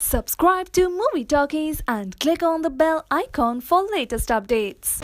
Subscribe to Movie Talkies and click on the bell icon for latest updates.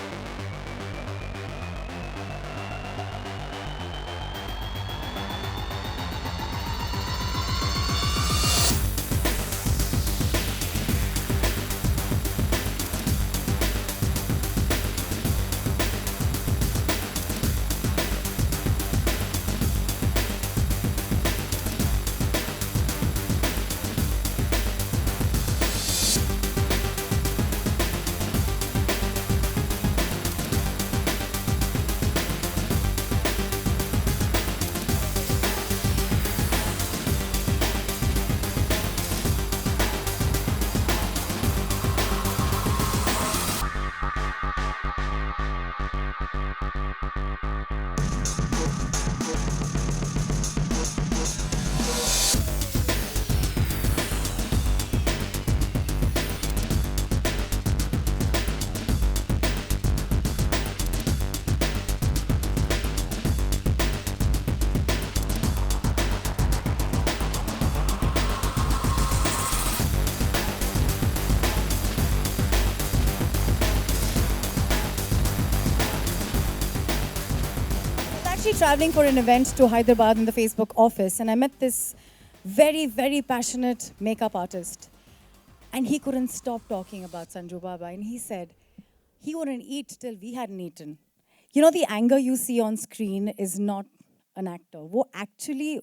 Actually traveling for an event to Hyderabad in the Facebook office, and I met this very, very passionate makeup artist. And he couldn't stop talking about Sanju Baba. And he said he wouldn't eat till we hadn't eaten. You know, the anger you see on screen is not an actor. वो actually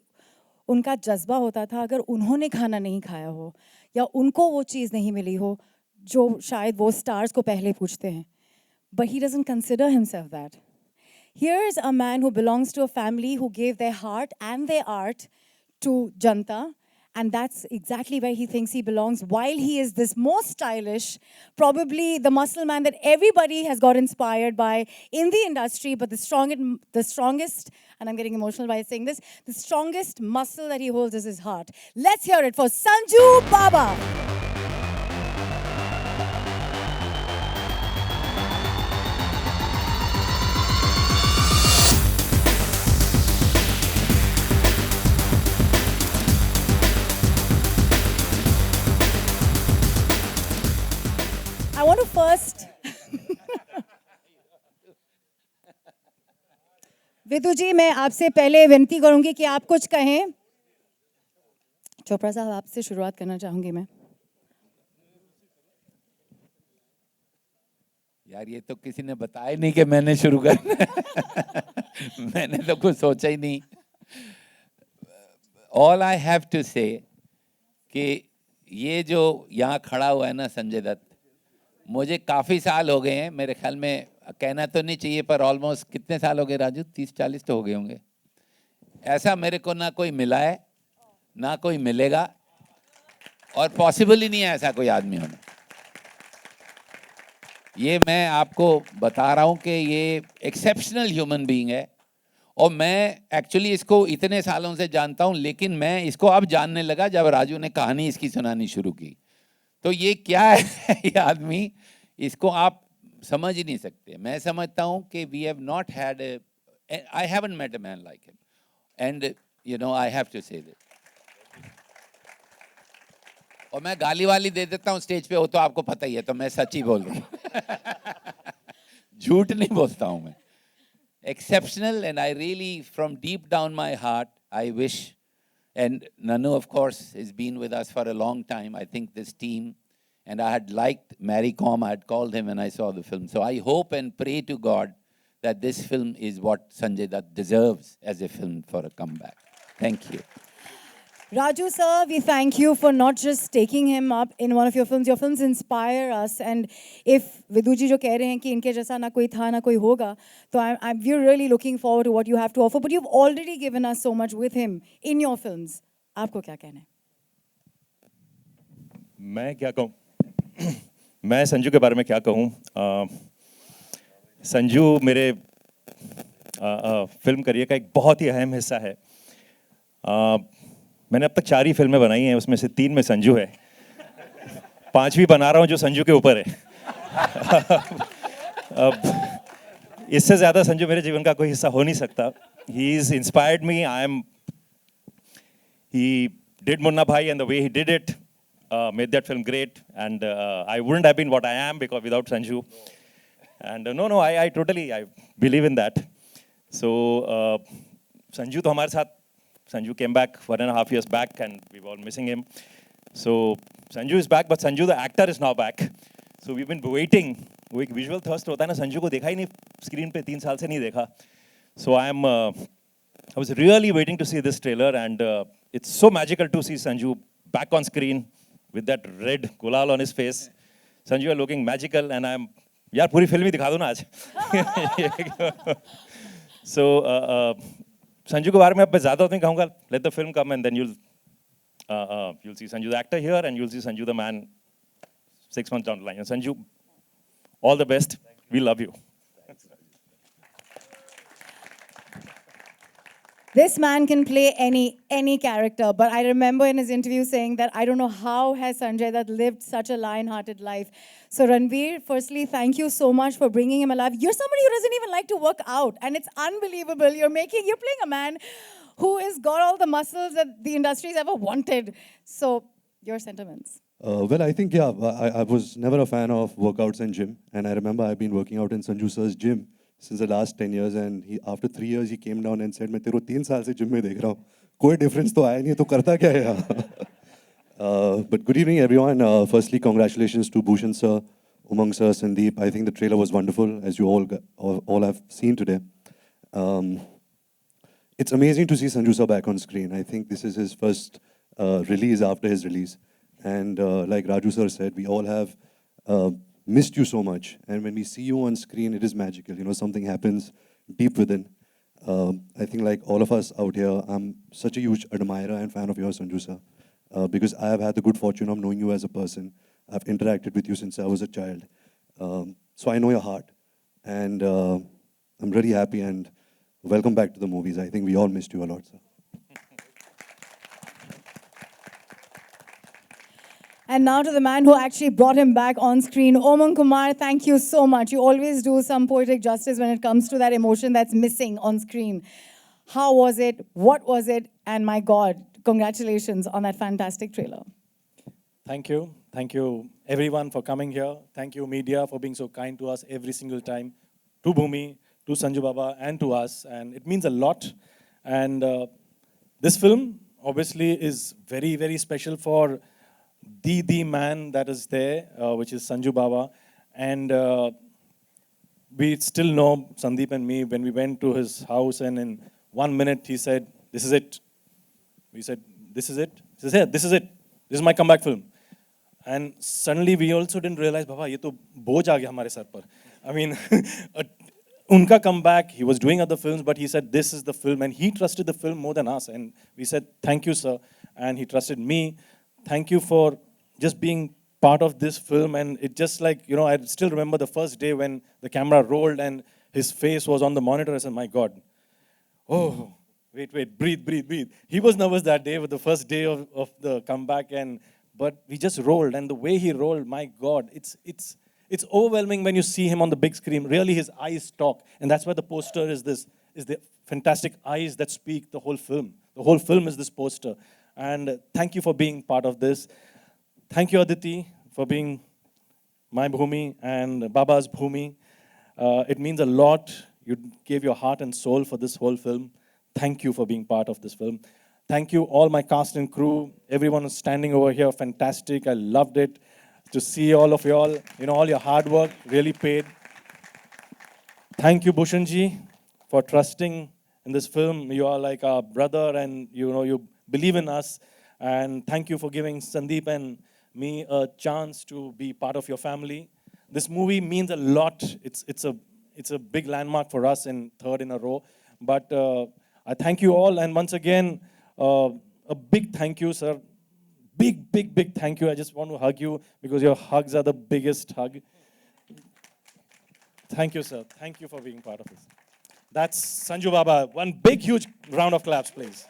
उनका जज्बा होता था अगर उन्होंने खाना नहीं खाया हो या उनको वो चीज़ नहीं मिली हो जो शायद वो stars को पहले पूछते हैं. But he doesn't consider himself that. Here's a man who belongs to a family who gave their heart and their art to Janta. And that's exactly where he thinks he belongs. While he is this most stylish, probably the muscle man that everybody has got inspired by in the industry, but the strongest, and I'm getting emotional by saying this, the strongest muscle that he holds is his heart. Let's hear it for Sanju Baba. I want to first, विदु जी मैं आपसे पहले विनती करूंगी कि आप कुछ कहें. चोपड़ा साहब आपसे शुरुआत करना चाहूंगी मैं. यार ये तो किसी ने बताया नहीं कि मैंने शुरू करना है. मैंने तो कुछ सोचा ही नहीं. All I have to say कि ये जो यहाँ खड़ा हुआ है ना संजय दत्त, मुझे काफ़ी साल हो गए हैं. मेरे ख्याल में कहना तो नहीं चाहिए पर ऑलमोस्ट कितने साल हो गए राजू? 30-40 तो हो गए होंगे. ऐसा मेरे को ना कोई मिला है ना कोई मिलेगा और पॉसिबल ही नहीं है ऐसा कोई आदमी होना. ये मैं आपको बता रहा हूँ कि ये एक्सेप्शनल ह्यूमन बीइंग है और मैं एक्चुअली इसको इतने सालों से जानता हूँ, लेकिन मैं इसको अब जानने लगा जब राजू ने कहानी इसकी सुनानी शुरू की. तो ये क्या है ये आदमी, इसको आप समझ ही नहीं सकते. मैं समझता हूँ कि we have not had, I haven't met a man like him and you know I have to say this. और मैं गाली वाली दे देता हूँ स्टेज पे, वो तो आपको पता ही है, तो मैं सच ही बोल रहा हूँ. झूठ नहीं बोलता हूँ मैं. Exceptional and I really from deep down my heart I wish. And Nanu, of course, has been with us for a long time. I think this team, and I had liked Mary Com. I had called him when I saw the film. So I hope and pray to God that this film is what Sanjay Dutt deserves as a film for a comeback. Thank you. Raju sir, we thank you for not just taking him up in one of your films. Your films inspire us, and if Vidu ji जो कह रहे हैं कि इनके जैसा ना कोई था ना कोई होगा, तो we're really looking forward to what you have to offer. But you've already given us so much with him in your films. आपको क्या कहना है? मैं क्या कहूँ? मैं संजू के बारे में क्या कहूँ? संजू मेरे फिल्म करियर का एक बहुत ही अहम हिस्सा है. मैंने अब तक 4 ही फिल्में बनाई हैं, उसमें से 3 में संजू है. 5वीं बना रहा हूँ जो संजू के ऊपर है. अब इससे ज़्यादा संजू मेरे जीवन का कोई हिस्सा हो नहीं सकता. He has inspired me. He did Munna Bhai and the way he did it made that film great, and I wouldn't have been what I am because without Sanju. And I totally I believe in that. So Sanju to हमारे साथ, Sanju came back 1.5 years back, and we were all missing him. So Sanju is back, but Sanju the actor is now back. So we've been waiting. वो एक visual thirst होता है ना, संजू को देखा ही नहीं screen पे 3 साल से नहीं देखा. So I was really waiting to see this trailer, and it's so magical to see Sanju back on screen with that red gulal on his face. Sanju, you're looking magical, and यार पूरी film ही दिखा दो ना आज. So Sanju के बारे में अब मैं ज़्यादा नहीं कहूँगा. Let the film come, and then you'll see Sanju the actor here, and you'll see Sanju the man 6 months down the line. And Sanju, all the best. We love you. This man can play any character, but I remember in his interview saying that I don't know how has Sanjay Dutt lived such a lion-hearted life. So Ranveer, firstly, thank you so much for bringing him alive. You're somebody who doesn't even like to work out, and it's unbelievable. You're playing a man who has got all the muscles that the industry's ever wanted. So, your sentiments. Well, I think, yeah, I was never a fan of workouts and gym. And I remember I've been working out in Sanju sir's gym since the last 10 years. And after 3 years, he came down and said, मैं तेरे को 3 साल से gym में देख रहा हूँ. कोई difference तो आया नहीं, तो करता क्या है यहाँ? But good evening, everyone. Firstly, congratulations to Bhushan sir, Umang sir, Sandeep. I think the trailer was wonderful, as you all have seen today. It's amazing to see Sanju sir back on screen. I think this is his first release after his release. And like Raju sir said, we all have missed you so much. And when we see you on screen, it is magical. You know, something happens deep within. I think like all of us out here, I'm such a huge admirer and fan of yours, Sanju sir. Because I have had the good fortune of knowing you as a person. I've interacted with you since I was a child. So I know your heart. And I'm really happy, and welcome back to the movies. I think we all missed you a lot, sir. And now to the man who actually brought him back on screen, Umang Kumar, thank you so much. You always do some poetic justice when it comes to that emotion that's missing on screen. How was it? What was it? And my God, congratulations on that fantastic trailer. Thank you. Thank you, everyone, for coming here. Thank you, media, for being so kind to us every single time. To Bhumi, to Sanju Baba, and to us. And it means a lot. And this film, obviously, is very, very special for the man that is there, which is Sanju Baba. And we still know, Sandeep and me, when we went to his house, and in 1 minute he said, "This is it." We said, "This is it?" He says, "Yeah, this is it. This is my comeback film." And suddenly we also didn't realize, Baba, ये तो बोझ आ गया हमारे sir पर. I mean, unka comeback, he was doing other films, but he said, this is the film. And he trusted the film more than us. And we said, thank you, sir. And he trusted me. Thank you for just being part of this film. And it just like, you know, I still remember the first day when the camera rolled and his face was on the monitor. I said, my God. Oh, wait, breathe. He was nervous that day with the first day of the comeback. But we just rolled. And the way he rolled, my God, it's overwhelming when you see him on the big screen. Really, his eyes talk. And that's why the poster is the fantastic eyes that speak the whole film. The whole film is this poster. And thank you for being part of this. Thank you, Aditi, for being my Bhumi and Baba's Bhumi. It means a lot. You gave your heart and soul for this whole film. Thank you for being part of this film. Thank you, all my cast and crew. Everyone who's standing over here, fantastic. I loved it. To see all of y'all, you know, all your hard work really paid. Thank you, Bhushanji, for trusting in this film. You are like our brother, and you know you believe in us. And thank you for giving Sandeep and me a chance to be part of your family. This movie means a lot. It's a big landmark for us, in third in a row. But I thank you all, and once again, a big thank you, sir. Big thank you. I just want to hug you because your hugs are the biggest hug. Thank you, sir. Thank you for being part of this. That's Sanju Baba. One big, huge round of claps, please.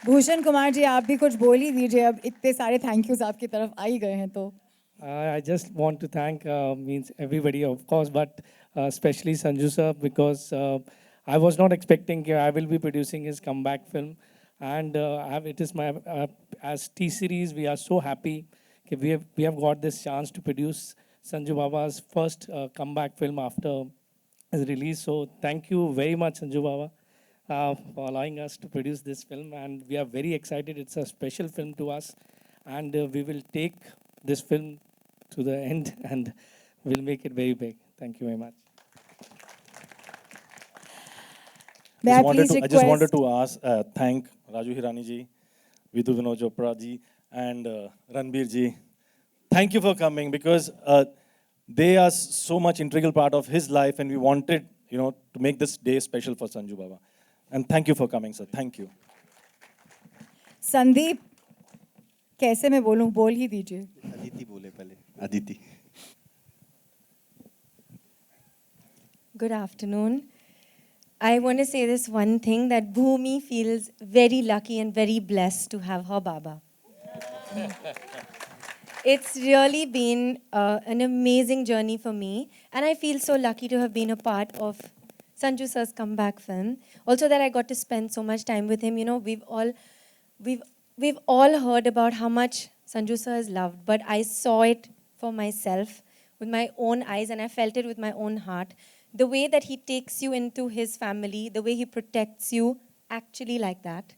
Bhushan Kumar ji, आप भी कुछ बोल ही दीजिए. अब इतने सारे thank use आपकी तरफ आ ही गए हैं तो. I just want to thank means everybody, of course, but especially Sanju sir, because I was not expecting I will be producing his comeback film. And it is my, as T-Series, we are so happy that we have got this chance to produce Sanju Baba's first comeback film after his release. So thank you very much, Sanju Baba, for allowing us to produce this film. And we are very excited. It's a special film to us. And we will take this film to the end and we'll make it very big. Thank you very much. May I please I just wanted request- to ask, thank Raju Hirani ji, Vidhu Vinod Chopra ji, and Ranbir ji. Thank you for coming, because they are so much integral part of his life, and we wanted, to make this day special for Sanju Baba. And thank you for coming, sir. Thank you. Sandeep, कैसे मैं बोलूं, बोल ही दीजिए. अदिति बोले पहले. Aditi. Good afternoon. I want to say this one thing, that Bhumi feels very lucky and very blessed to have her Baba. It's really been an amazing journey for me, and I feel so lucky to have been a part of Sanju sir's comeback film. Also that I got to spend so much time with him. We've all heard about how much Sanju sir is loved, but I saw it for myself with my own eyes, and I felt it with my own heart. The way that he takes you into his family, the way he protects you, actually like that.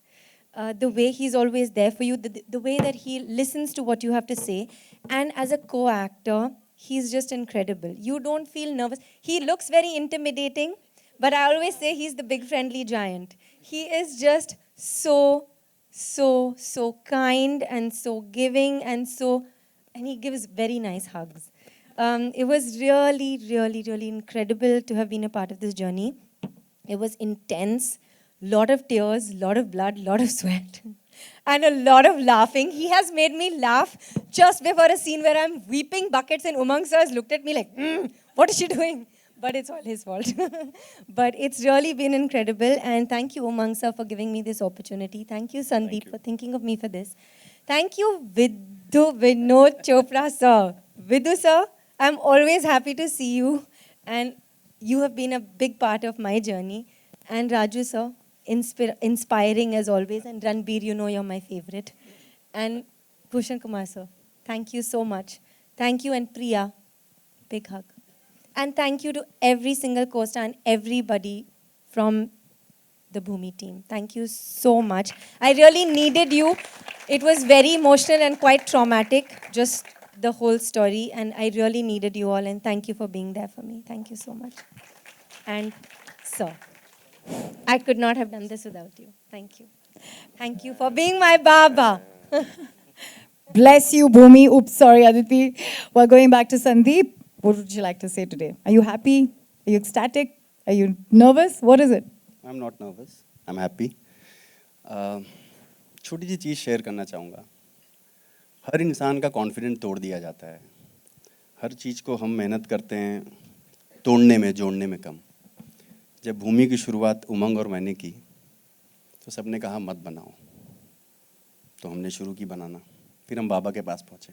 The way he's always there for you, the way that he listens to what you have to say. And as a co-actor, he's just incredible. You don't feel nervous. He looks very intimidating, but I always say he's the big friendly giant. He is just so kind and so giving and he gives very nice hugs. It was really, really, really incredible to have been a part of this journey. It was intense, lot of tears, lot of blood, lot of sweat, and a lot of laughing. He has made me laugh just before a scene where I'm weeping buckets, and Umang sir has looked at me like, what is she doing? But it's all his fault. But it's really been incredible, and thank you, Umang sir, for giving me this opportunity. Thank you, Sandeep, for thinking of me for this. Thank you, Vidhu Vinod Chopra sir. Vidhu sir, I'm always happy to see you, and you have been a big part of my journey. And Raju sir, inspiring as always, and Ranbir, you're my favorite. And Bhushan Kumar sir, thank you so much. Thank you, and Priya, big hug. And thank you to every single co-star and everybody from the Bhumi team. Thank you so much. I really needed you. It was very emotional and quite traumatic, just the whole story, and I really needed you all, and thank you for being there for me. Thank you so much. And sir, I could not have done this without you. Thank you. Thank you for being my Baba. Bless you, Bhumi. Oops, sorry, Aditi. We're going back to Sandeep. What would you like to say today? Are you happy? Are you ecstatic? Are you nervous? What is it? I'm not nervous. I'm happy. छोटी सी चीज़ share करना चाहूँगा. हर इंसान का confidence तोड़ दिया जाता है. हर चीज़ को हम मेहनत करते हैं तोड़ने में, जोड़ने में कम. जब भूमि की शुरुआत उमंग और मैंने की तो सबने कहा मत बनाओ, तो हमने शुरू की बनाना. फिर हम बाबा के पास पहुँचे,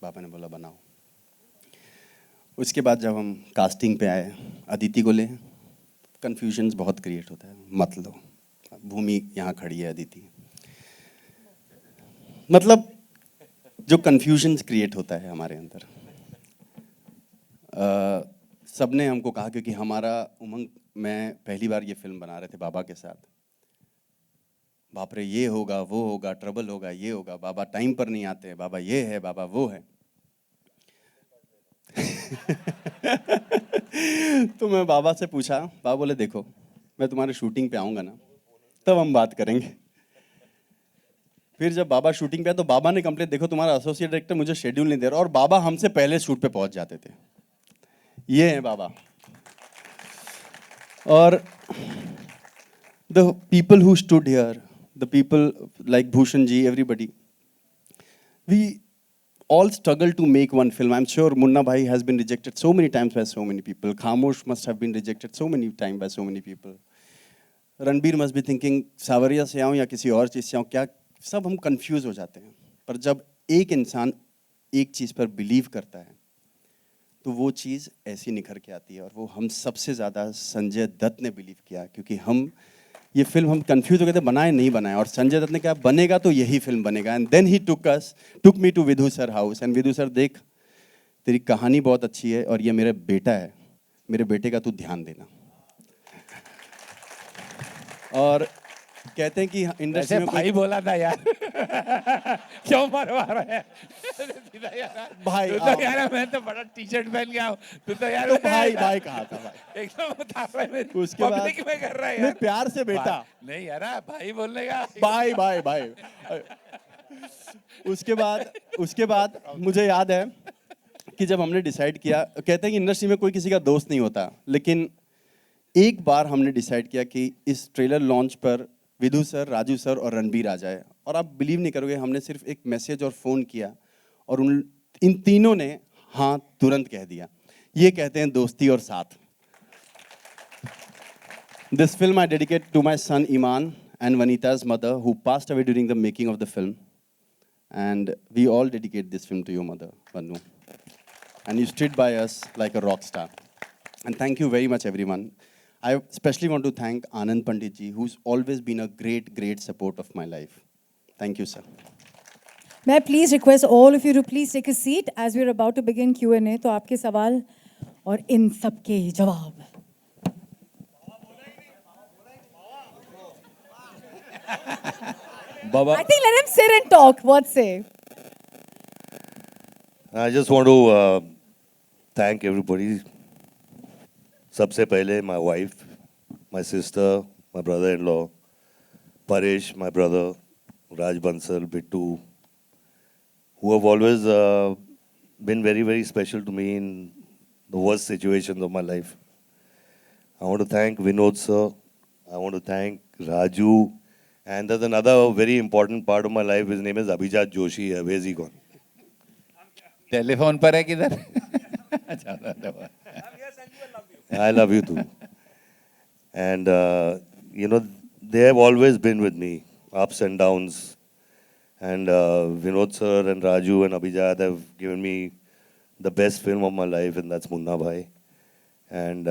बाबा ने बोला बनाओ. उसके बाद जब हम कास्टिंग पे आए, अदिति को ले, कन्फ्यूजन्स बहुत क्रिएट होता है. मत लो, भूमि यहाँ खड़ी है, अदिति. मतलब जो कन्फ्यूजन्स क्रिएट होता है हमारे अंदर, सबने हमको कहा, क्योंकि हमारा उमंग में पहली बार ये फिल्म बना रहे थे बाबा के साथ. बाप रे, ये होगा, वो होगा, ट्रबल होगा, ये होगा, बाबा टाइम पर नहीं आते, बाबा ये है, बाबा वो है. तो मैं बाबा से पूछा, बाबा बोले देखो मैं तुम्हारे शूटिंग पे आऊँगा ना, तब हम बात करेंगे. फिर जब बाबा शूटिंग पे आए तो बाबा ने कंप्लेंट, देखो तुम्हारा एसोसिएट डायरेक्टर मुझे शेड्यूल नहीं दे रहा, और बाबा हमसे पहले शूट पे पहुंच जाते थे. ये है बाबा. और the people who stood here, the people like Bhushan ji, everybody, we all struggle to make one film. I'm sure Munna Bhai has been rejected so many times by so many people. Khamosh must have been rejected so many times by so many people. Ranbir must be thinking, सावरिया से आऊँ या किसी और चीज़ से आऊँ, क्या, सब हम कंफ्यूज हो जाते हैं. पर जब एक इंसान एक चीज़ पर बिलीव करता है तो वो चीज़ ऐसी निखर के आती है. और वो हम सबसे ज़्यादा संजय दत्त ने बिलीव किया, क्योंकि हम ये फिल्म हम कंफ्यूज हो गए थे, बनाए नहीं बनाए, और संजय दत्त ने कहा बनेगा तो यही फिल्म बनेगा। And then he took me to Vidhu sir house, and Vidhu sir देख तेरी कहानी बहुत अच्छी है और ये मेरा बेटा है, मेरे बेटे का तू ध्यान देना। और कहते हैं कि इंडस्ट्री में भाई बोला था यार क्यों मरवा रहे हैं भाई तू तो यार मैं तो बड़ा टी शर्ट पहन के आऊं, तू तो यार तो भाई कहा था भाई, एकदम बता रहा है मेरी उसके बाद पब्लिक में कर रहा है नहीं, यार प्यार से बेटा, नहीं यार भाई बोलने का भाई उसके बाद मुझे याद है कि जब हमने डिसाइड किया, कहते हैं कि इंडस्ट्री में कोई किसी का दोस्त नहीं होता, लेकिन एक बार हमने डिसाइड किया कि इस ट्रेलर लॉन्च पर विधु सर, राजू सर और रणबीर आ जाए। और आप बिलीव नहीं करोगे, हमने सिर्फ एक मैसेज और फ़ोन किया और इन तीनों ने हाँ तुरंत कह दिया। ये कहते हैं दोस्ती और साथ। This film I dedicate to my son Iman and Vanita's mother, who passed away during the making of the film. And we all dedicate this film to your mother, Vanu. And you stood by us like a rock star. And thank you very much, everyone. I especially want to thank Anand Pandit ji, who's always been a great support of my life. Thank you, sir. May I please request all of you to please take a seat as we're about to begin Q&A. तो आपके सवाल और इन सब के जवाब। Baba, I think let him sit and talk. What say? I just want to thank everybody. सबसे पहले my wife, my sister, my brother-in-law, Paresh, my brother, Raj Bansal, Bittu, who have always been very special to me in the worst situations of my life. I want to thank Vinod sir. I want to thank Raju. And there's another very important part of my life. His name is Abhijat Joshi. Where is he gone? Telephone पर है किधर I love you too. And you know, they have always been with me, ups and downs. And Vinod sir and Raju and Abhijat have given me the best film of my life, and that's Munna Bhai. And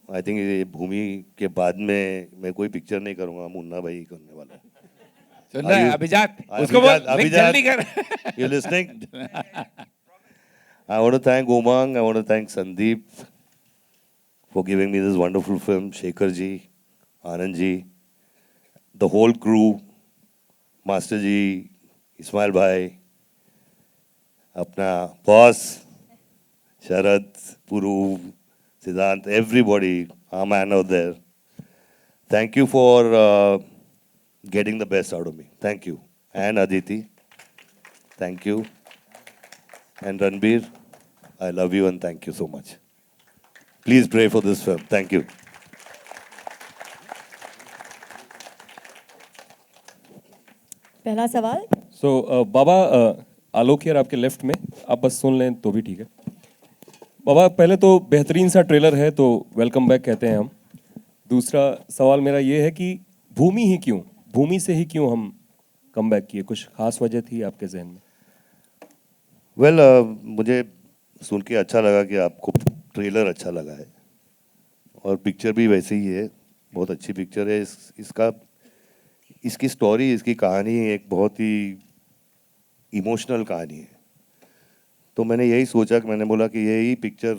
I think ये भूमि के बाद में मैं कोई picture नहीं करूँगा, मुन्ना भाई करने वाला हूँ। सुन रहा है अभिजात, उसको बोल जल्दी कर। You listening? I want to thank Umang, I want to thank Sandeep for giving me this wonderful film, Shekhar ji, Anand ji, the whole crew, Master ji, Ismail bhai, अपना boss, Sharad, Puru, Siddhant, everybody, our man out there. Thank you for getting the best out of me. Thank you. And Aditi, thank you. And Ranbir, I love you and thank you so much. Please pray for this film. Thank you. पहला सवाल। So, बाबा आलोक यार आपके left में, आप बस सुन लें तो भी ठीक है। बाबा पहले तो बेहतरीन सा ट्रेलर है, तो वेलकम बैक कहते हैं हम। दूसरा सवाल मेरा ये है कि भूमि ही क्यों, भूमि से ही क्यों हम कम बैक किए, कुछ खास वजह थी आपके जहन में? वेल मुझे सुन के अच्छा लगा कि आपको ट्रेलर अच्छा लगा है और पिक्चर भी वैसे ही है, बहुत अच्छी पिक्चर है। इसकी स्टोरी, इसकी कहानी एक बहुत ही इमोशनल कहानी है। तो मैंने यही सोचा कि मैंने बोला कि यही पिक्चर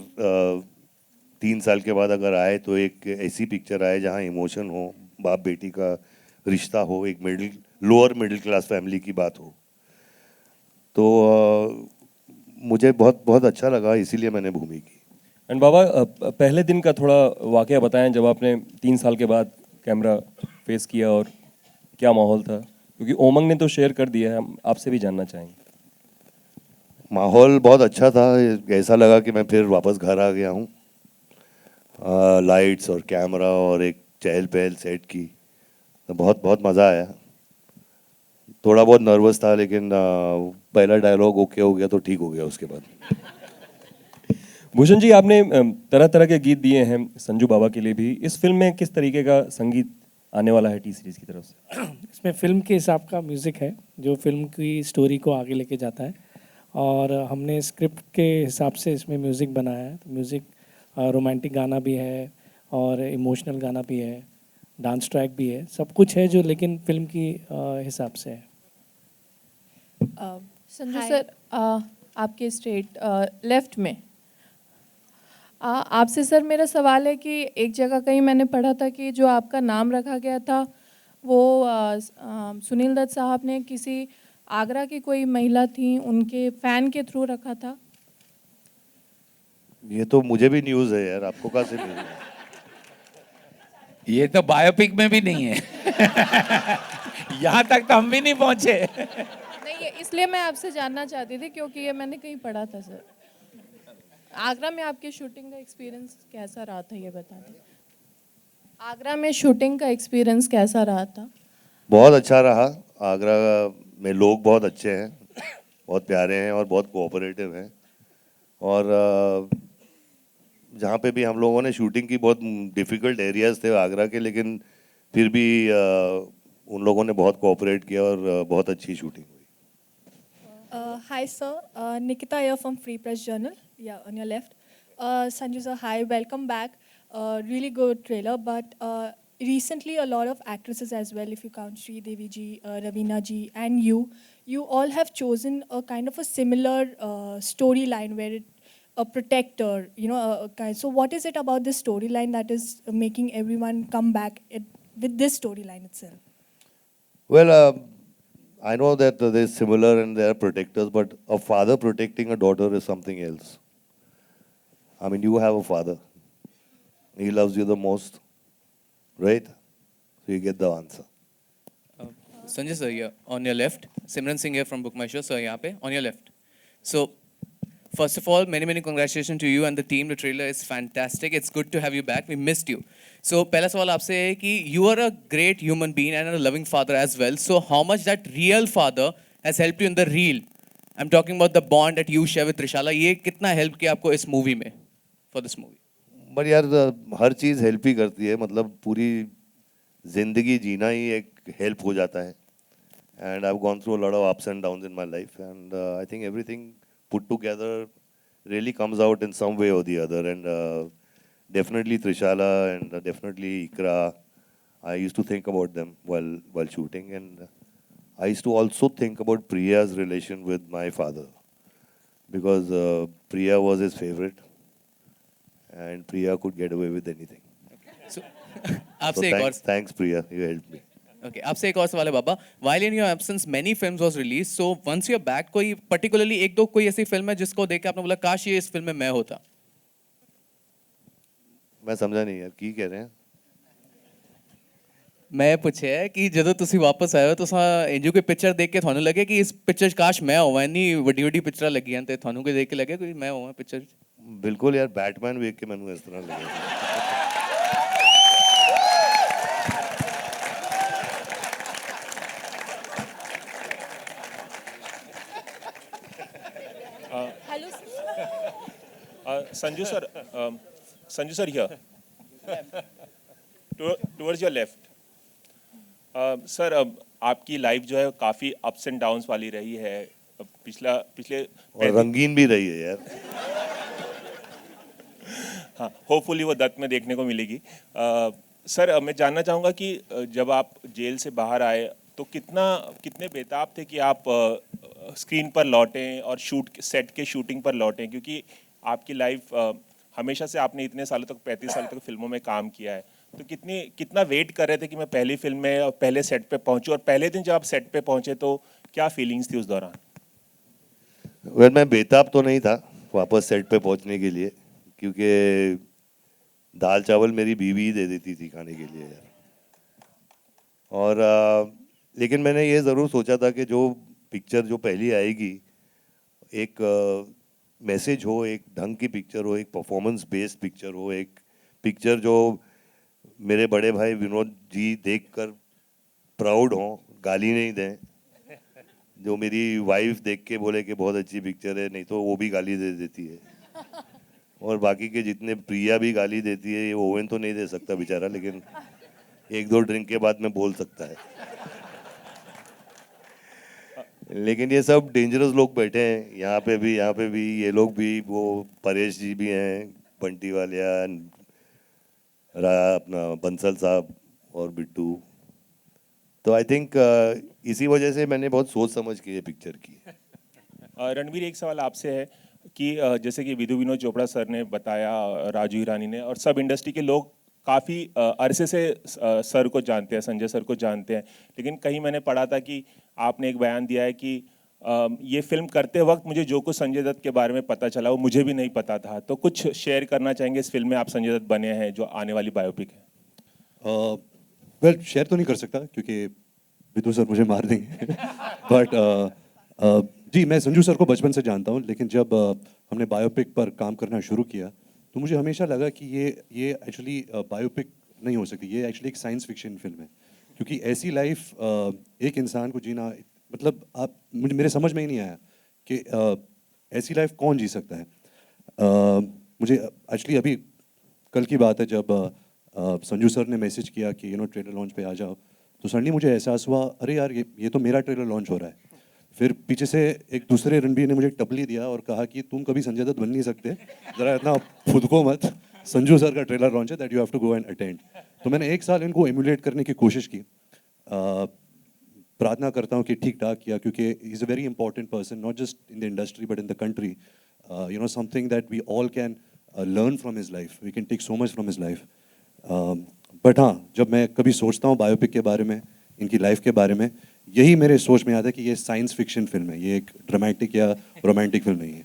3 साल के बाद अगर आए तो एक ऐसी पिक्चर आए जहाँ इमोशन हो, बाप बेटी का रिश्ता हो, एक लोअर मिडिल क्लास फैमिली की बात हो। तो मुझे बहुत अच्छा लगा, इसीलिए मैंने भूमि की। एंड बाबा पहले दिन का थोड़ा वाकया बताएं जब आपने 3 साल के बाद कैमरा फेस किया और क्या माहौल था, क्योंकि उमंग ने तो शेयर कर दिया है, हम आपसे भी जानना चाहेंगे। माहौल बहुत अच्छा था, ऐसा लगा कि मैं फिर वापस घर आ गया हूँ। लाइट्स और कैमरा और एक चहल पहल सेट की, तो बहुत मज़ा आया। थोड़ा बहुत नर्वस था, लेकिन पहला डायलॉग ओके हो गया तो ठीक हो गया उसके बाद। भूषण जी, आपने तरह तरह के गीत दिए हैं संजू बाबा के लिए भी। इस फिल्म में किस तरीके का संगीत आने वाला है टी सीरीज़ की तरफ से? इसमें फिल्म के हिसाब का म्यूज़िक है जो फिल्म की स्टोरी को आगे लेके जाता है, और हमने स्क्रिप्ट के हिसाब से इसमें म्यूज़िक बनाया है। तो म्यूज़िक रोमांटिक गाना भी है और इमोशनल गाना भी है, डांस ट्रैक भी है, सब कुछ है जो लेकिन फिल्म की हिसाब से है। संजू सर, आपके स्ट्रेट लेफ्ट में आपसे सर मेरा सवाल है कि एक जगह कहीं मैंने पढ़ा था कि जो आपका नाम रखा गया था वो सुनील दत्त साहब ने किसी आगरा की कोई महिला थी उनके फैन के थ्रू रखा था। ये तो मुझे भी न्यूज़ है यार, आपको कहाँ से न्यूज़ है? ये तो बायोपिक में भी नहीं है। यहाँ तक तो हम भी नहीं पहुंचे। नहीं, ये इसलिए मैं आपसे जानना चाहती थी क्योंकि ये मैंने कहीं पढ़ा था सर। आगरा में आपके शूटिंग का एक्सपीरियंस कैसा रहा था ये बता दें। आगरा में शूटिंग का एक्सपीरियंस कैसा रहा था? बहुत अच्छा रहा। आगरा में लोग बहुत अच्छे हैं, बहुत प्यारे हैं और बहुत कोऑपरेटिव हैं। और जहाँ पे भी हम लोगों ने शूटिंग की, बहुत डिफ़िकल्ट एरियाज़ थे आगरा के, लेकिन फिर भी उन लोगों ने बहुत कोऑपरेट किया और बहुत अच्छी शूटिंग हुई। Hi sir, Nikita here from Free Press Journal. Yeah, on your left. Sanju sir, hi, welcome back. Really good trailer, but recently a lot of actresses as well, if you count Sri Devi ji, Ravina ji, and you all have chosen a kind of a similar storyline where a protector, so what is it about this storyline that is making everyone come back with this storyline itself? Well, I know that they're similar and they are protectors, but a father protecting a daughter is something else. I mean, you have a father. He loves you the most, right? So you get the answer. Sanjay sir, here on your left. Simran Singh here from Book My Show. Sir, यहाँ पे on your left. So, first of all, many congratulations to you and the team. The trailer is fantastic. It's good to have you back. We missed you. So, पहला सवाल आपसे है कि you are a great human being and a loving father as well. So, how much that real father has helped you in the real? I'm talking about the bond that you share with Trishala. ये कितना help किया आपको इस movie में? For this movie. But यार हर चीज़ help ही करती है, मतलब पूरी जिंदगी जीना ही एक हेल्प हो जाता है. And I've gone through a lot of ups and downs in my life, and I think everything put together really comes out in some way or the other. And definitely Trishala and definitely Ikra, I used to think about them while shooting, and I used to also think about Priya's relation with my father, because Priya was his favorite, and Priya could get away with anything. So, आपसे एक और thanks Priya, you helped me. Okay, आपसे एक और सवाल है बाबा. While in your absence, many films was released. So once you're back, कोई particularly एक दो कोई ऐसी फिल्म है जिसको देख के आपने बोला काश ये इस फिल्म में मैं होता? मैं समझा नहीं यार, की कह रहे हैं? मैं पूछे कि ਜਦੋਂ ਤੁਸੀਂ ਵਾਪਸ ਆਏ ਹੋ ਤੁਸੀਂ ਇੰਜੂ ਕੋਈ ਪਿਕਚਰ ਦੇਖ ਕੇ ਤੁਹਾਨੂੰ ਲੱਗੇ ਕਿ ਇਸ ਪਿਕਚਰ 'ਚ ਕਾਸ਼ ਮੈਂ ਹੋਵਾਂ, ਇੰਨੀ ਵੱਡੀ ਪਿਕਚਰਾਂ ਲੱਗੀਆਂ ਤੇ ਤੁਹਾਨੂੰ ਕੋਈ ਦੇਖ ਕੇ ਲੱਗੇ ਕੋਈ ਮੈਂ ਹੋਵਾਂ ਪਿਕਚਰ 'ਚ? ਬਿਲਕੁਲ ਯਾਰ, ਬੈਟਮੈਨ ਵੇਖ ਕੇ ਮੈਨੂੰ ਇਸ ਤਰ੍ਹਾਂ ਲੱਗਿਆ. Hello sir. Sanju sir here. Towards your left. Sir आपकी लाइफ जो है काफ़ी अप्स एंड डाउन्स वाली रही है. पिछले और रंगीन भी रही है यार. हाँ, होपफुली वो दत्त में देखने को मिलेगी. सर मैं जानना चाहूँगा कि जब आप जेल से बाहर आए तो कितने बेताब थे कि आप स्क्रीन पर लौटें और सेट के शूटिंग पर लौटें, क्योंकि आपकी लाइफ हमेशा से आपने इतने सालों तक 35 साल तक फिल्मों में काम किया है, तो कितना वेट कर रहे थे कि मैं पहली फिल्म में और पहले सेट पे पहुंचूं, और पहले दिन जब आप सेट पे पहुंचे तो क्या फीलिंग्स थी उस दौरान? वेल, मैं बेताब तो नहीं था वापस सेट पे पहुंचने के लिए, क्योंकि दाल चावल मेरी बीवी ही दे देती थी खाने के लिए यार. और लेकिन मैंने ये ज़रूर सोचा था कि जो पिक्चर जो पहली आएगी एक मैसेज हो, एक ढंग की पिक्चर हो, एक परफॉर्मेंस बेस्ड पिक्चर हो, एक पिक्चर जो मेरे बड़े भाई विनोद जी देखकर प्राउड हों, गाली नहीं दें, जो मेरी वाइफ देख के बोले कि बहुत अच्छी पिक्चर है, नहीं तो वो भी गाली दे देती है. और बाकी के जितने, प्रिया भी गाली देती है, ये ओवन तो नहीं दे सकता बेचारा, लेकिन एक दो ड्रिंक के बाद में बोल सकता है. लेकिन ये सब डेंजरस लोग बैठे हैं यहाँ पे भी ये लोग भी, वो परेश जी भी हैं, बंटी वालिया, अपना बंसल साहब, और बिट्टू। तो आई थिंक इसी वजह से मैंने बहुत सोच समझ के ये पिक्चर की। रणवीर, एक सवाल आपसे है कि जैसे कि विधु विनोद चोपड़ा सर ने बताया, राजू हिरानी ने, और सब इंडस्ट्री के लोग काफ़ी अरसे से सर को जानते हैं, संजय सर को जानते हैं, लेकिन कहीं मैंने पढ़ा था कि आपने एक बयान दिया है कि ये फिल्म करते वक्त मुझे जो कुछ संजय दत्त के बारे में पता चला वो मुझे भी नहीं पता था। तो कुछ शेयर करना चाहेंगे इस फिल्म में आप संजय दत्त बने हैं जो आने वाली बायोपिक है? वेल, शेयर तो नहीं कर सकता क्योंकि विधु सर मुझे मार देंगे। बट जी, मैं संजू सर को बचपन से जानता हूँ, लेकिन जब हमने बायोपिक पर काम करना शुरू किया तो मुझे हमेशा लगा कि ये एक्चुअली बायोपिक नहीं हो सकती, ये एक्चुअली एक साइंस फिक्शन फिल्म है। क्योंकि ऐसी लाइफ एक इंसान को जीना, मतलब आप मेरे समझ में ही नहीं आया कि ऐसी लाइफ कौन जी सकता है। मुझे एक्चुअली अभी कल की बात है जब संजू सर ने मैसेज किया कि ट्रेलर लॉन्च पे आ जाओ, तो सडनली मुझे एहसास हुआ, अरे यार ये तो मेरा ट्रेलर लॉन्च हो रहा है। फिर पीछे से एक दूसरे रणबीर ने मुझे टपली दिया और कहा कि तुम कभी संजय दत्त बन नहीं सकते, ज़रा इतना खुद को मत, संजू सर का ट्रेलर लॉन्च है, that you have to go and attend. तो मैंने एक साल इनको एमुलेट करने की कोशिश की। प्रार्थना करता हूँ कि ठीक ठाक किया, क्योंकि is a very important person, not just in the industry but in the country. Something that we all can learn from his life, we can take so much from his life. But हाँ, जब मैं कभी सोचता हूँ biopic के बारे में, इनकी लाइफ के बारे में, यही मेरे सोच में आता है कि ये साइंस फिक्शन फिल्म है, ये एक ड्रामेटिक या रोमांटिक फिल्म नहीं है।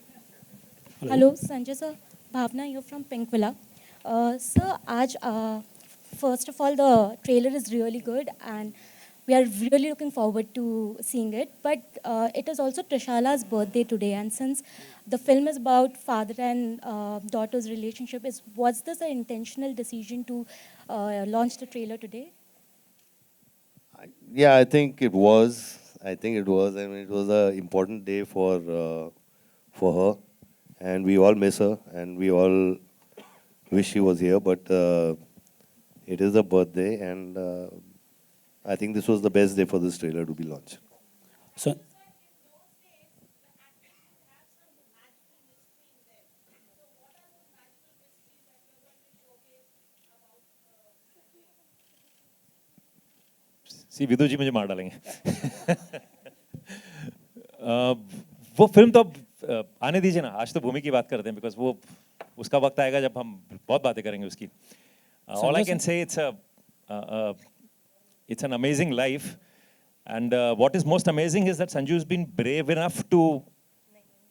Hello Sanjay sir, Bhavna here from Pink Villa. Sir, आज first of all the trailer is really good and we are really looking forward to seeing it. But it is also Trishala's birthday today, and since the film is about father and daughter's relationship, was this an intentional decision to launch the trailer today? Yeah, I think it was. I mean, it was an important day for her, and we all miss her, and we all wish she was here. But it is a birthday, and I think this was the best day for this trailer to be launched. So, Vidhu जी मुझे मार डालेंगे। वो film तो अब आने दीजिए ना, आज तो भूमि की बात करते हैं, बिकॉज वो उसका वक्त आएगा जब हम बहुत बातें करेंगे उसकी। All I can say it's an amazing life, and what is most amazing is that Sanju has been brave enough to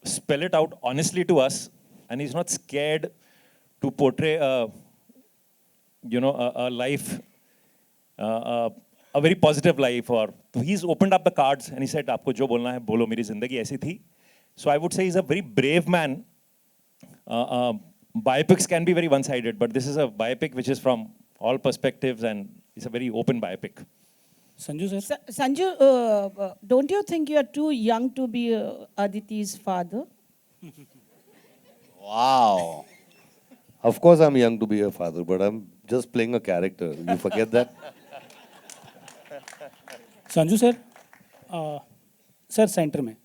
spell it out honestly to us, and he's not scared to portray a life, a very positive life, or so he's opened up the cards and he said आपको जो बोलना है बोलो, मेरी जिंदगी ऐसी थी. So I would say he's a very brave man. Biopics can be very one-sided, but this is a biopic which is from all perspectives, and it's a very open biopic. Sanju sir? Sanju, don't you think you are too young to be Aditi's father? Wow. Of course I'm young to be a father, but I'm just playing a character. You forget that? Sanju sir, sir centre में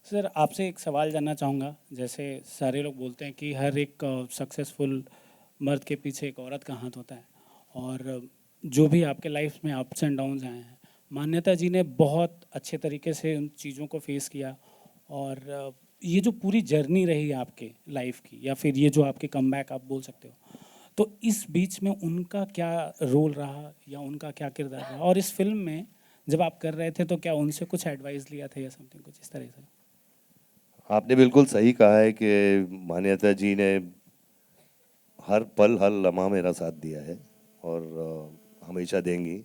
sir आपसे एक सवाल जानना चाहूँगा। जैसे सारे लोग बोलते हैं कि हर एक सक्सेसफुल मर्द के पीछे एक औरत का हाथ होता है, और जो भी आपके लाइफ में अप्स एंड डाउन्स आए हैं, मान्यता जी ने बहुत अच्छे तरीके से उन चीज़ों को फेस किया, और ये जो पूरी जर्नी रही आपके लाइफ की, या फिर ये जो आपके कमबैक आप बोल सकते हो, तो इस बीच में उनका क्या रोल रहा या उनका क्या किरदार रहा, और इस फिल्म में जब आप कर रहे थे तो क्या उनसे कुछ एडवाइस लिया था या समथिंग कुछ इस तरह से? आपने बिल्कुल सही कहा है कि मान्यता जी ने हर पल हर लम्हा मेरा साथ दिया है, और हमेशा देंगी।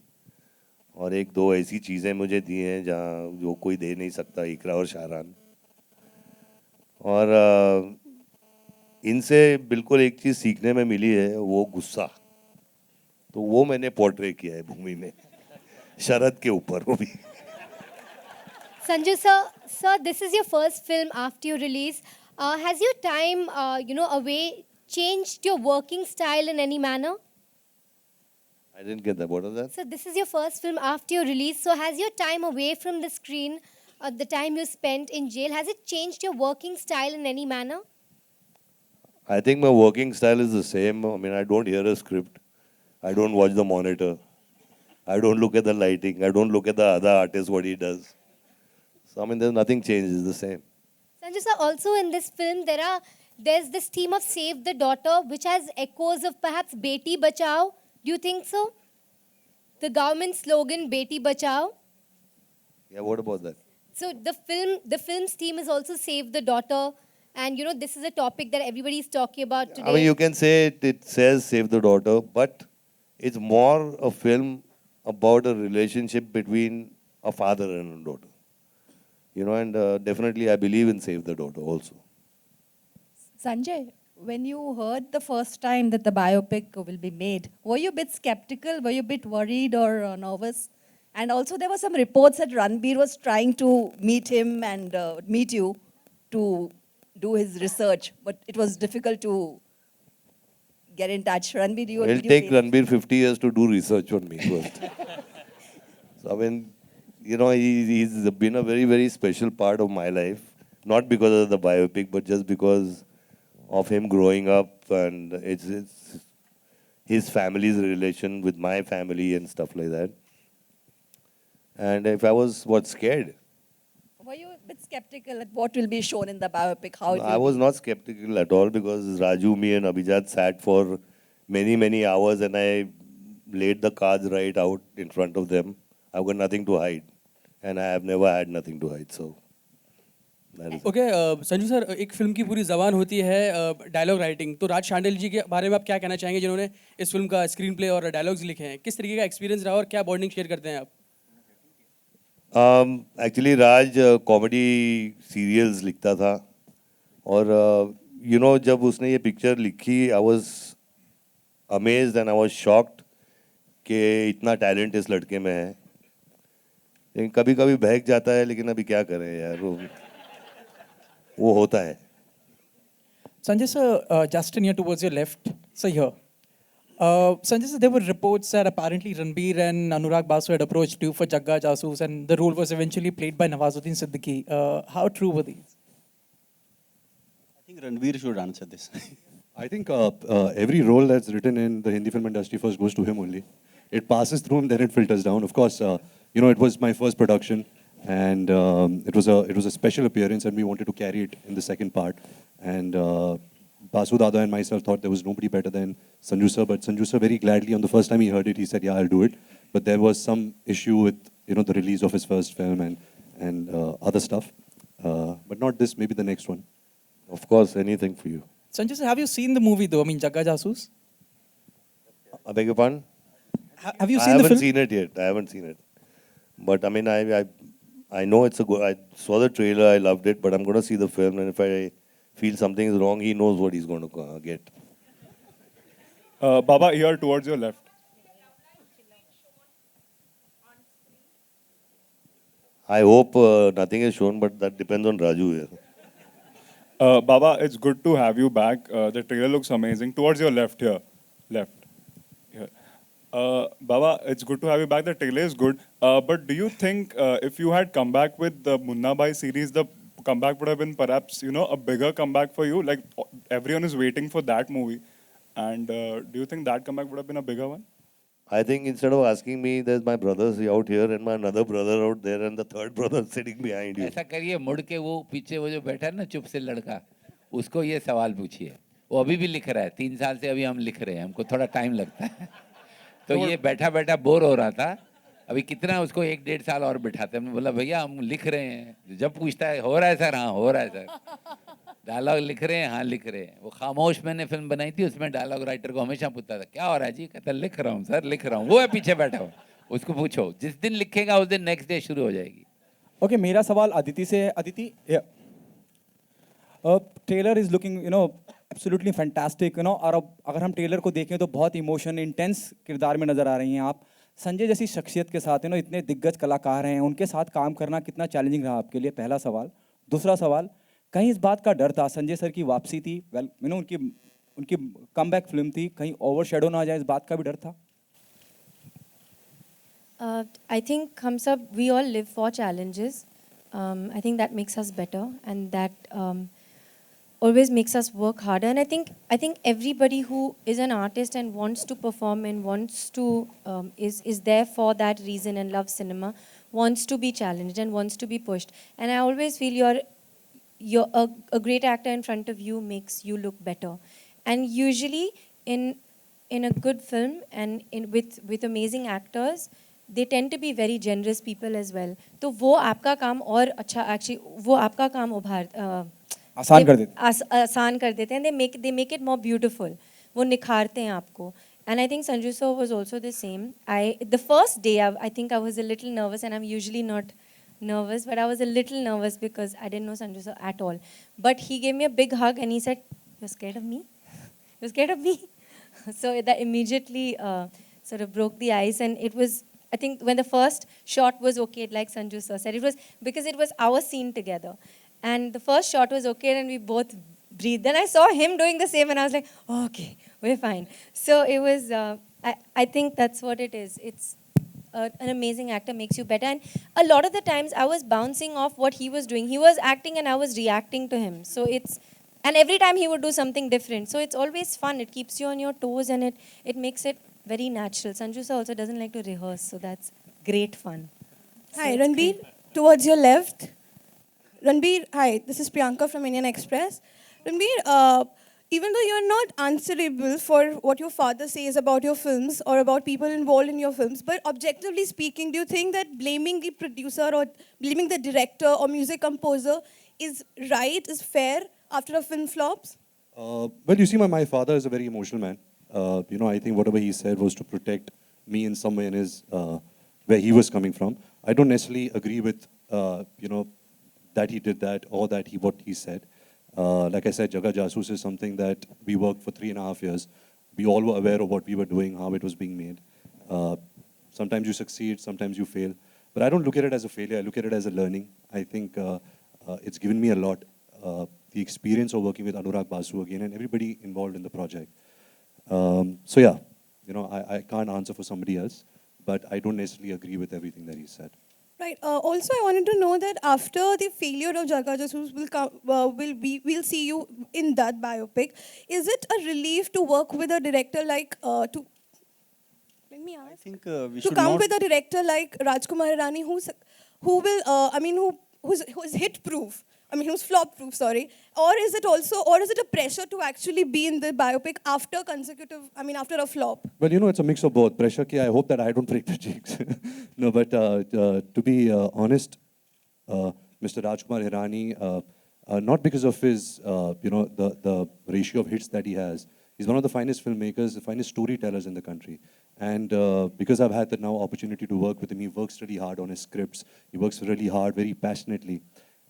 और एक दो ऐसी चीज़ें मुझे दी हैं जहाँ जो कोई दे नहीं सकता, इकरा और शाहरान। और इनसे बिल्कुल एक चीज़ सीखने में मिली है, वो गुस्सा। तो वो मैंने पोर्ट्रे किया है भूमि में, शरद के ऊपर वो भी। Sanju sir, this is your first film after your release. Has your time, away changed your working style in any manner? I didn't get that. What was that? So this is your first film after your release. So has your time away from the screen, the time you spent in jail, has it changed your working style in any manner? I think my working style is the same. I mean, I don't hear a script. I don't watch the monitor. I don't look at the lighting. I don't look at the other artist, what he does. So, I mean, there's nothing changed. It's the same. Sanjay sir, also in this film, there's this theme of Save the Daughter, which has echoes of perhaps Beti Bachao. Do you think so? The government slogan, Beti Bachao. Yeah, what about that? So the film's theme is also Save the Daughter. And you know, this is a topic that everybody is talking about today. I mean, you can say it says Save the Daughter, but it's more a film about a relationship between a father and a daughter. You know, and definitely I believe in Save the Daughter also. Sanjay, when you heard the first time that the biopic will be made, were you a bit skeptical? Were you a bit worried or nervous? And also there were some reports that Ranbir was trying to meet him and meet you to do his research, but it was difficult to get in touch. Ranbir, It'll take Ranbir 50 years to do research on me first. So, I mean, you know, he's been a very, very special part of my life. Not because of the biopic, but just because of him growing up and it's his family's relation with my family and stuff like that. And if I was, scared? Were you a bit skeptical at what will be shown in the biopic? How it will I was not skeptical at all because Raju, me and Abhijat sat for many, many hours and I laid the cards right out in front of them. I've got nothing to hide. And I have never had nothing to hide. So, that is okay Sanju sir, एक film की पूरी जबान होती है dialogue writing, तो राज शांडिल जी के बारे में आप क्या कहना चाहेंगे जिन्होंने इस फिल्म का स्क्रीन प्ले और डायलॉग्स लिखे हैं? किस तरीके का एक्सपीरियंस रहा और क्या बॉन्डिंग शेयर करते हैं आप? एक्चुअली राज कॉमेडी सीरियल्स लिखता था और यू नो जब उसने ये पिक्चर लिखी I was amazed and I was shocked कि इतना टैलेंट इस लड़के में है। लेकिन कभी कभी बहक जाता है, लेकिन अभी क्या करें यार, वो होता है। Sanjay sir, just near towards your left, so here. Sanjay sir, there were reports that apparently Ranbir and Anurag Basu had approached you for Jagga Jasoos and the role was eventually played by Nawazuddin Siddiqui. How true were these? I think Ranbir should answer this. I think every role that's written in the Hindi film industry first goes to him only. It passes through him, then it filters down. Of course, you know, it was my first production, and it was a special appearance, and we wanted to carry it in the second part. And Basu Dada and myself thought there was nobody better than Sanju sir, but Sanju sir very gladly, on the first time he heard it, he said, yeah, I'll do it. But there was some issue with, you know, the release of his first film and other stuff. But not this, maybe the next one. Of course, anything for you. Sanjay sir, have you seen the movie though? I mean, Jagga Jasoos? I beg your pardon? Have you seen the film? I haven't film? seen it yet. I haven't seen it. But I mean, I know it's a good. I saw the trailer. I loved it. But I'm going to see the film, and if I feel something is wrong, he knows what he's going to get. Baba, here towards your left. I hope nothing is shown, but that depends on Raju here. Baba, it's good to have you back. The trailer looks amazing. Towards your left here. Left. Here. Baba, it's good to have you back. The trailer is good. But do you think if you had come back with the Munna Bhai series, the comeback would have been perhaps, you know, a bigger comeback for you? Like, everyone is waiting for that movie. And do you think that comeback would have been a bigger one? I think instead of asking me, there's my brothers out here and my another brother out there and the third brother sitting behind you. ऐसा करिए, मुड़ के वो पीछे वो जो बैठा है ना चुप से लड़का, उसको ये सवाल पूछिए। वो अभी भी लिख रहा है, 3 साल से अभी हम लिख रहे हैं, हमको थोड़ा टाइम लगता है। तो ये बैठा बैठा बोर हो रहा था, अभी कितना उसको 1-1.5 साल और बिठाते हैं। मैं बोला भैया हम लिख रहे हैं। जब पूछता है हो रहा है सर, हाँ हो रहा है सर। डायलॉग लिख रहे हैं, हाँ लिख रहे हैं। वो खामोश मैंने फिल्म बनाई थी, उसमें डायलॉग राइटर को हमेशा पूछता था क्या हो रहा है जी, कहता लिख रहा हूँ सर, लिख रहा हूँ। वो है पीछे बैठा हुआ, उसको पूछो, जिस दिन लिखेगा उस दिन नेक्स्ट डे शुरू हो जाएगी। ओके, मेरा सवाल अदिति से है। Aditi, trailer is looking you know absolutely fantastic, you know, और अब अगर हम ट्रेलर को देखें तो बहुत इमोशन इंटेंस किरदार में नजर आ रही हैं आप। संजय जैसी शख्सियत के साथ, यू नो, इतने दिग्गज कलाकार हैं, उनके साथ काम करना कितना चैलेंजिंग रहा आपके लिए? पहला सवाल। दूसरा सवाल, कहीं इस बात का डर था, संजय सर की वापसी थी, वेल यू नो उनकी कमबैक फिल्म थी, कहीं ओवरशैडो ना आ जाए, इस बात का भी डर था? I think हम सब we all live for challenges. I think that makes us better, and that always makes us work harder. And I think everybody who is an artist and wants to perform and wants to is there for that reason and loves cinema, wants to be challenged and wants to be pushed. And I always feel you're a great actor in front of you makes you look better. And usually in a good film and with amazing actors, they tend to be very generous people as well. तो वो आपका काम और अच्छा actually वो आपका काम आसान कर देते आसान कर देते हैं. They make it more beautiful. वो निखारते हैं आपको. And I think Sanju sir was also the same. The first day I think I was a little nervous, and I'm usually not nervous, but I was a little nervous because I didn't know Sanju sir at all. But he gave me a big hug and he said, "You're scared of me? You're scared of me?" So that immediately sort of broke the ice, and it was, I think when the first shot was okay, like Sanju sir said, it was because it was our scene together. And the first shot was okay and we both breathed. Then I saw him doing the same and I was like, oh, okay, we're fine. So it was, I think that's what it is. It's an amazing actor makes you better. And a lot of the times I was bouncing off what he was doing. He was acting and I was reacting to him. So it's, and every time he would do something different. So it's always fun. It keeps you on your toes and it makes it very natural. Sanju sir also doesn't like to rehearse, so that's great fun. Hi, Ranbir, towards your left. Ranbir, hi, this is Priyanka from Indian Express. Ranbir, even though you're not answerable for what your father says about your films or about people involved in your films, but objectively speaking, do you think that blaming the producer or blaming the director or music composer is right, is fair after a film flops? Well, you see, my father is a very emotional man. I think whatever he said was to protect me in some way in his, where he was coming from. I don't necessarily agree with, that he did that or that what he said. Like I said, Jagga Jasoos is something that we worked for 3.5 years. We all were aware of what we were doing, how it was being made. Sometimes you succeed, sometimes you fail. But I don't look at it as a failure, I look at it as a learning. I think it's given me a lot. The experience of working with Anurag Basu again and everybody involved in the project. So yeah, I can't answer for somebody else, but I don't necessarily agree with everything that he said. Right. Also, I wanted to know that after the failure of Jagga Jasoos we'll see you in that biopic. Is it a relief to work with a director like let me ask? I think we To should come not. with a director like Rajkumar Hirani, who's hit proof. Who's flop proof, sorry. Or is it a pressure to actually be in the biopic after after a flop? Well, it's a mix of both. Pressure ki, I hope that I don't break the jinx. No, but to be honest, Mr. Rajkumar Hirani, not because of his, the ratio of hits that he has. He's one of the finest filmmakers, the finest storytellers in the country. And because I've had the now opportunity to work with him, he works really hard on his scripts. He works really hard, very passionately.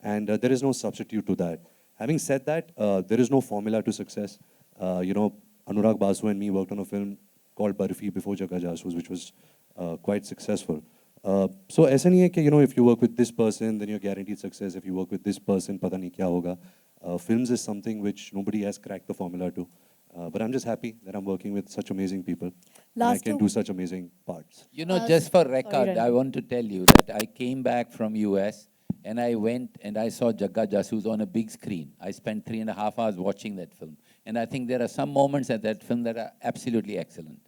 And there is no substitute to that. Having said that, there is no formula to success. Anurag Basu and me worked on a film called Barfi before Jagga Jasoos, which was quite successful. So ऐसा नहीं है कि if you work with this person, then you're guaranteed success. If you work with this person, पता नहीं क्या होगा. Films is something which nobody has cracked the formula to. But I'm just happy that I'm working with such amazing people. And I can do such amazing parts. Just for record, I want to tell you that I came back from US and I went and I saw Jagga Jasoos on a big screen. I spent 3.5 hours watching that film. And I think there are some moments at that film that are absolutely excellent.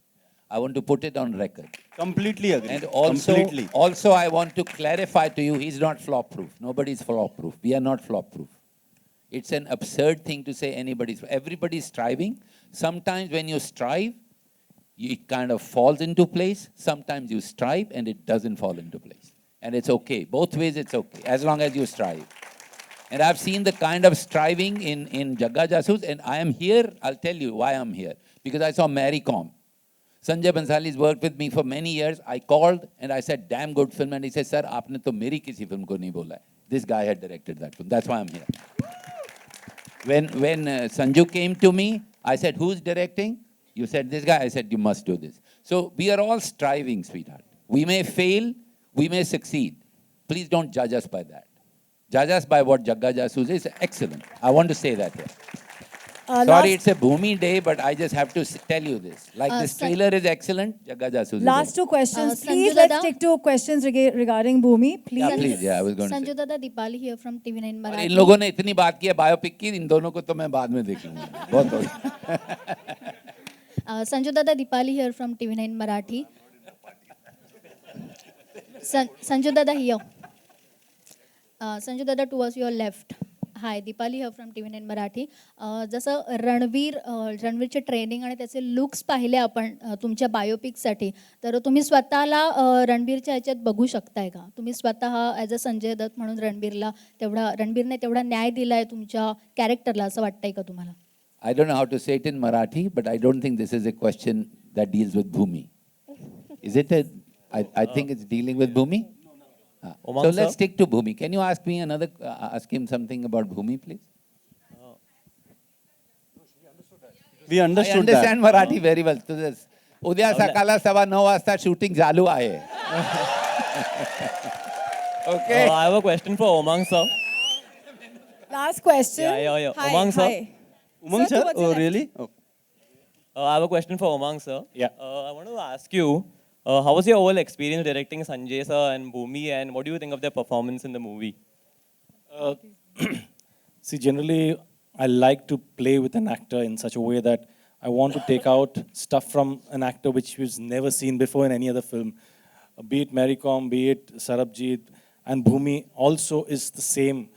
I want to put it on record. Completely agree. And also I want to clarify to you, he's not flop-proof. Nobody's flop-proof. We are not flop-proof. It's an absurd thing to say everybody's striving. Sometimes when you strive, it kind of falls into place. Sometimes you strive and it doesn't fall into place. And it's okay. Both ways it's okay, as long as you strive. And I've seen the kind of striving in Jagga Jasoos, and I am here, I'll tell you why I'm here. Because I saw Mary Com. Sanjay Bansali's worked with me for many years. I called and I said, damn good film. And he said, sir, aapne to meri kisi film ko nahi bola hai. This guy had directed that film. That's why I'm here. When Sanju came to me, I said, who's directing? You said, this guy. I said, you must do this. So we are all striving, sweetheart. We may fail, we may succeed. Please don't judge us by that. Judge us by what Jagga Jasoos is excellent. I want to say that here. Sorry, last, it's a Bhumi day, but I just have to tell you this. Like this trailer is excellent. Jagga Jasoos. last two questions. Sanju Please, let's Dada. stick to questions regarding Bhumi. Please. Yeah, please. Yeah, I was going to say. Sanju दादा Deepali here from TV9 और Marathi. इन लोगों ने इतनी बात की है biopic की, इन दोनों को तो मैं बाद में देख लूंगा. बहुत हो गया. संजू दादा Deepali here from TV9 Marathi. Sanju Dada here. Sanju Dada towards your left. Hi, Deepali here from TV9 Marathi. जसं रणवीरचे ट्रेनिंग आणि त्याचे लुक्स पाहिले आपण तुमच्या बायोपिकसाठी, तर तुम्ही स्वतःला रणबीरच्या ह्याच्यात बघू शकताय का? तुम्ही स्वतः ॲज अ संजय दत्त म्हणून रणबीरने तेवढा न्याय दिलाय तुमच्या कॅरेक्टरला असं वाटतंय का तुम्हाला? I don't know how to say it in Marathi, but I don't think this is a question that deals with Bhumi. Is it a? I think it's dealing with Bhumi. So let's stick to Bhumi. Can you ask me ask him something about Bhumi, please? We I understood understand that. Marathi very well. उद्या सकाळला 9:15 वाजता shooting चालू आहे. Okay. I have a question for Umang sir. Last question. Yeah. Hi, Umang sir. hi. Umang sir? Oh, really? Oh. I have a question for Umang sir. Yeah. I want to ask you, how was your whole experience directing Sanjay sir and Bhumi, and what do you think of their performance in the movie? See, generally, I like to play with an actor in such a way that I want to take out stuff from an actor which was never seen before in any other film. Be it Mary Kom, be it Sarabjit, and Bhumi also is the same.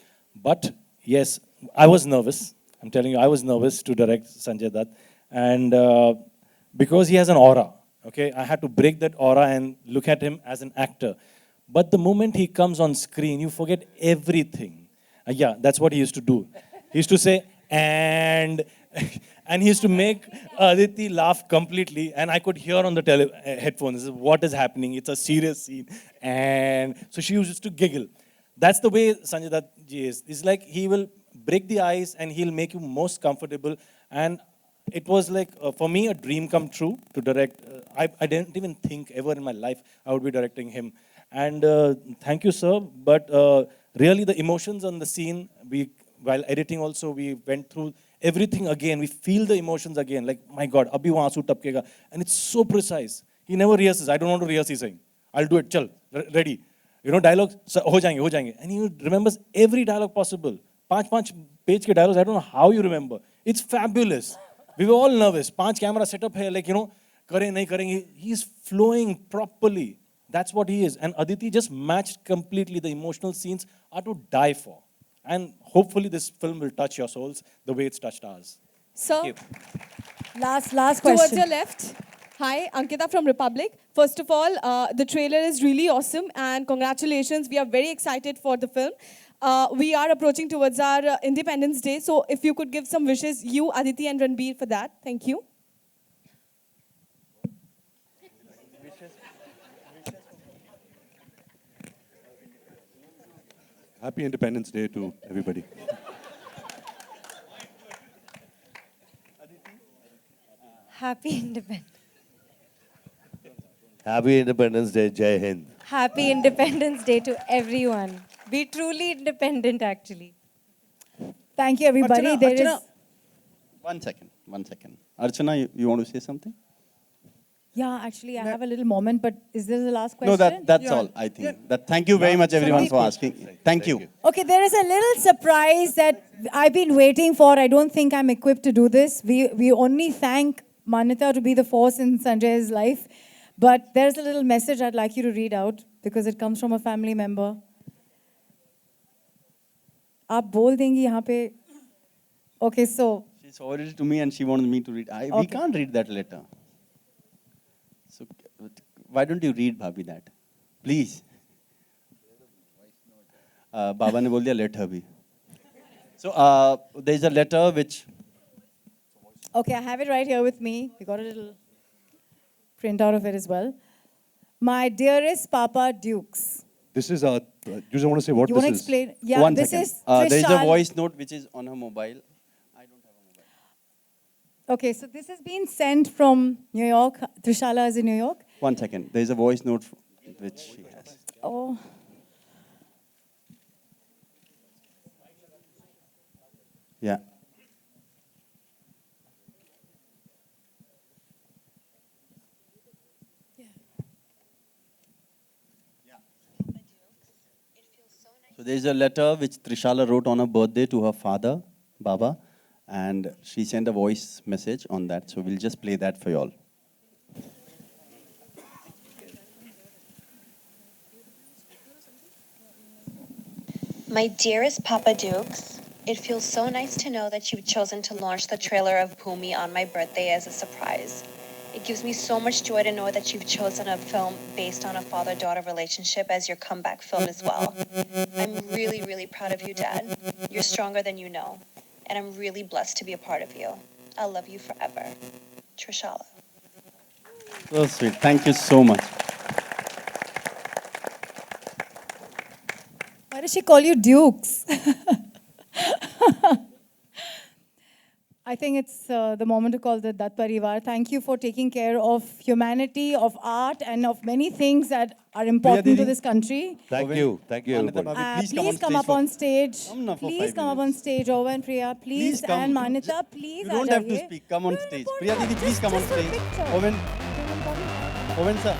But yes, I was nervous. I'm telling you, I was nervous to direct Sanjay Dutt. And because he has an aura, okay, I had to break that aura and look at him as an actor. But the moment he comes on screen, you forget everything. Yeah, that's what he used to do. He used to say, and he used to make Aditi laugh completely, and I could hear on the headphones, what is happening? It's a serious scene. And so she used to giggle. That's the way Sanjay Dutt ji is. It's like he will break the ice and he'll make you most comfortable. And it was like, for me, a dream come true to direct. I didn't even think ever in my life I would be directing him. And thank you, sir. But really, the emotions on the scene, while editing also, we went through everything again. We feel the emotions again. Like, my God, abhi wahan aansu tapkega. And it's so precise. He never rehearses. I don't want to rehearse, he's saying. I'll do it. Chal, ready. You know, dialogues, ho jayenge. And he remembers every dialogue possible. 5 page ke dialogues, I don't know how you remember. It's fabulous. We were all nervous. 5 camera setup hai, like, you know, kare nahi karenge. He's flowing properly. That's what he is. And Aditi just matched completely. The emotional scenes are to die for. And hopefully this film will touch your souls the way it's touched ours. Sir, Thank you. last question. Towards your left. Hi, Ankita from Republic. First of all, the trailer is really awesome and congratulations. We are very excited for the film. We are approaching towards our Independence Day. So if you could give some wishes, you, Aditi and Ranbir, for that. Thank you. Happy Independence Day to everybody. Happy Independence. Happy Independence Day, Jai Hind. Happy Independence Day to everyone. Be truly independent, actually. Thank you, everybody. Archana, There Archana. is. One second. Archana, you want to say something? Yeah, actually, I have a little moment, but is this the last question? No, that's all, I think. Thank you very much, everyone, for asking. Thank you. Okay, there is a little surprise that I've been waiting for. I don't think I'm equipped to do this. We only thank Manita to be the force in Sanjay's life. But there's a little message I'd like you to read out because it comes from a family member. आप बोल देंगी यहाँ पे. Okay, so. She forwarded it to me and she wanted me to read. We can't read that letter. So why don't you read, Bhabhi, that? Please. Baba ne bol diya, let her be. So there's a letter which... Okay, I have it right here with me. We got a little print out of it as well. My dearest Papa Dukes. This is you just want to say what You this want to is? explain? Yeah, One this second. is There's a Trishal. voice note which is on her mobile. Okay, so this has been sent from New York. Trishala is in New York. One second. There's a voice note which she has. Oh. Yeah. So there's a letter which Trishala wrote on her birthday to her father, Baba, and she sent a voice message on that. So we'll just play that for you all. My dearest Papa Dukes, it feels so nice to know that you've chosen to launch the trailer of Bhumi on my birthday as a surprise. It gives me so much joy to know that you've chosen a film based on a father-daughter relationship as your comeback film as well. I'm really, really proud of you, Dad. You're stronger than you know, and I'm really blessed to be a part of you. I'll love you forever. Trishala. So sweet. Thank you so much. Why does she call you Dukes? I think it's the moment to call the Dutt Parivar. Thank you for taking care of humanity, of art, and of many things that are important to this country. Thank you, everybody. Please come up on stage. Please come up on stage, Owen, Priya. Please, come. and Manita, please. You don't have to speak. Come on stage. Priya Didi, please come on stage. Owen. Owen sir.